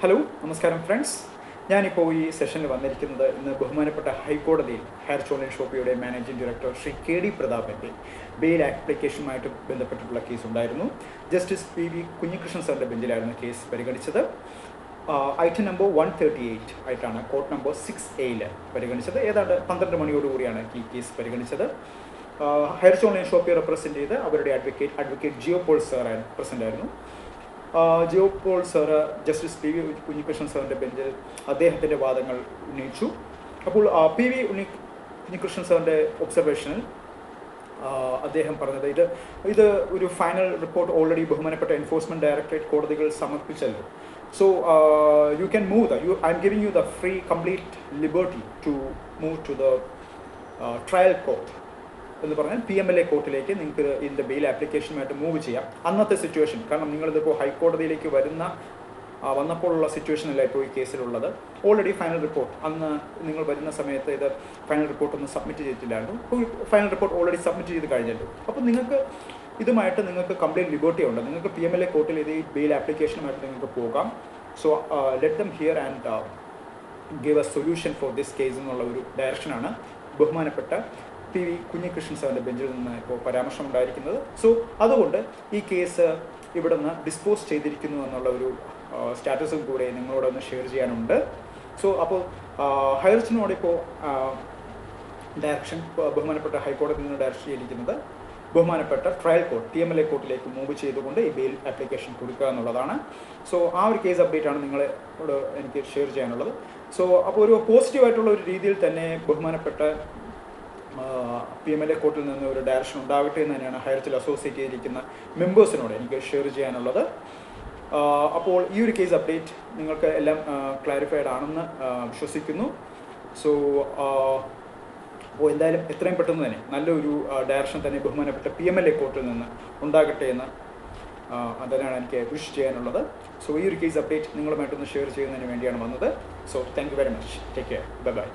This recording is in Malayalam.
ഹലോ നമസ്കാരം ഫ്രണ്ട്സ്. ഞാനിപ്പോൾ ഈ സെഷനിൽ വന്നിരിക്കുന്നത് ഇന്ന് ബഹുമാനപ്പെട്ട ഹൈക്കോടതിയിൽ ഹയർ ചോലൻ ഷോപ്പിയുടെ managing director Shri K D പ്രതാപൻ്റെ ബെയിൽ ആപ്ലിക്കേഷനുമായിട്ട് ബന്ധപ്പെട്ടിട്ടുള്ള കേസ് ഉണ്ടായിരുന്നു. ജസ്റ്റിസ് PV കുഞ്ഞികൃഷ്ണൻ സാറിൻ്റെ ബെഞ്ചിലായിരുന്നു കേസ് പരിഗണിച്ചത്. ഐറ്റം നമ്പർ 138 ആയിട്ടാണ് കോർട്ട് നമ്പർ 6A പരിഗണിച്ചത്. ഏതാണ്ട് 12 മണിയോടുകൂടിയാണ് ഈ കേസ് പരിഗണിച്ചത്. ഹയർ ചോലൻ ഷോപ്പിയെ റെപ്രസെൻറ്റ് ചെയ്ത് അവരുടെ advocate Jio Paul sir present ആയിരുന്നു. Jio Paul sir justice PV Kunhikrishnan സാറിൻ്റെ ബെഞ്ചിൽ അദ്ദേഹത്തിൻ്റെ വാദങ്ങൾ ഉന്നയിച്ചു. അപ്പോൾ PV കുഞ്ഞികൃഷ്ണൻ സാറിൻ്റെ ഒബ്സർവേഷനിൽ അദ്ദേഹം പറഞ്ഞത് ഇത് ഒരു ഫൈനൽ റിപ്പോർട്ട് ഓൾറെഡി ബഹുമാനപ്പെട്ട എൻഫോഴ്സ്മെൻറ്റ് ഡയറക്ടറേറ്റ് കോടതികൾ സമർപ്പിച്ചല്ലോ. So you can move I am giving you the free complete liberty to move to the trial court എന്ന് പറഞ്ഞാൽ PMLA കോർട്ടിലേക്ക് നിങ്ങൾക്ക് ഇതിൻ്റെ ബെയിൽ ആപ്ലിക്കേഷനുമായിട്ട് മൂവ് ചെയ്യാം. അന്നത്തെ സിറ്റുവേഷൻ, കാരണം നിങ്ങളിതിപ്പോൾ ഹൈക്കോടതിയിലേക്ക് വന്നപ്പോഴുള്ള സിറ്റുവേഷനല്ല ഇപ്പോൾ ഈ കേസിലുള്ളത്. ഓൾറെഡി ഫൈനൽ റിപ്പോർട്ട് അന്ന് നിങ്ങൾ വരുന്ന സമയത്ത് ഇത് ഫൈനൽ റിപ്പോർട്ട് ഒന്നും സബ്മിറ്റ് ചെയ്തിട്ടില്ലായിരുന്നു. ഇപ്പോൾ ഫൈനൽ റിപ്പോർട്ട് ഓൾറെഡി സബ്മിറ്റ് ചെയ്ത് കഴിഞ്ഞല്ലോ. അപ്പോൾ നിങ്ങൾക്ക് കംപ്ലീറ്റ് ലിബർട്ടി ഉണ്ട്. നിങ്ങൾക്ക് PMLA കോർട്ടിൽ ഇത് ഈ ബെയിൽ ആപ്ലിക്കേഷനുമായിട്ട് നിങ്ങൾക്ക് പോകാം. So let them here and give A solution for this case എന്നുള്ള ഒരു ഡയറക്ഷനാണ് ബഹുമാനപ്പെട്ട PV കുഞ്ഞികൃഷ്ണൻ സാറിൻ്റെ ബെഞ്ചിൽ നിന്ന് ഇപ്പോൾ പരാമർശം ഉണ്ടായിരിക്കുന്നത്. സോ അതുകൊണ്ട് ഈ കേസ് ഇവിടെ നിന്ന് ഡിസ്പോസ് ചെയ്തിരിക്കുന്നു എന്നുള്ള ഒരു സ്റ്റാറ്റസും കൂടെ നിങ്ങളോടൊന്ന് ഷെയർ ചെയ്യാനുണ്ട്. സോ അപ്പോൾ ഹയർച്ചിനോടിപ്പോൾ ഡയറക്ഷൻ ബഹുമാനപ്പെട്ട ഹൈക്കോടതിയിൽ നിന്ന് ഡയറക്ഷൻ ചെയ്തിരിക്കുന്നത് ബഹുമാനപ്പെട്ട ട്രയൽ കോർട്ട് PMLA കോർട്ടിലേക്ക് മൂവ് ചെയ്തുകൊണ്ട് ഈ ബെയിൽ ആപ്ലിക്കേഷൻ കൊടുക്കുക എന്നുള്ളതാണ്. സോ ആ ഒരു കേസ് അപ്ഡേറ്റ് ആണ് നിങ്ങളോട് എനിക്ക് ഷെയർ ചെയ്യാനുള്ളത്. സോ അപ്പോൾ ഒരു പോസിറ്റീവായിട്ടുള്ള ഒരു രീതിയിൽ തന്നെ ബഹുമാനപ്പെട്ട PMLA കോർട്ടിൽ നിന്ന് ഒരു ഡയറക്ഷൻ ഉണ്ടാകട്ടെ എന്ന് തന്നെയാണ് ഹയർച്ചിൽ അസോസിയേറ്റ് ചെയ്തിരിക്കുന്ന മെമ്പേഴ്സിനോട് എനിക്ക് ഷെയർ ചെയ്യാനുള്ളത്. അപ്പോൾ ഈ ഒരു കേസ് അപ്ഡേറ്റ് നിങ്ങൾക്ക് എല്ലാം ക്ലാരിഫൈഡ് ആണെന്ന് വിശ്വസിക്കുന്നു. സോ അപ്പോൾ എന്തായാലും എത്രയും പെട്ടെന്ന് തന്നെ നല്ലൊരു ഡയറക്ഷൻ തന്നെ ബഹുമാനപ്പെട്ട PMLA കോർട്ടിൽ നിന്ന് ഉണ്ടാകട്ടെ എന്ന് അതിനാണ് എനിക്ക് വിഷ് ചെയ്യാനുള്ളത്. സോ ഈ ഒരു കേസ് അപ്ഡേറ്റ് നിങ്ങളുമായിട്ടൊന്ന് ഷെയർ ചെയ്യുന്നതിന് വേണ്ടിയാണ് വന്നത്. So thank you very much. Take care. Bye bye.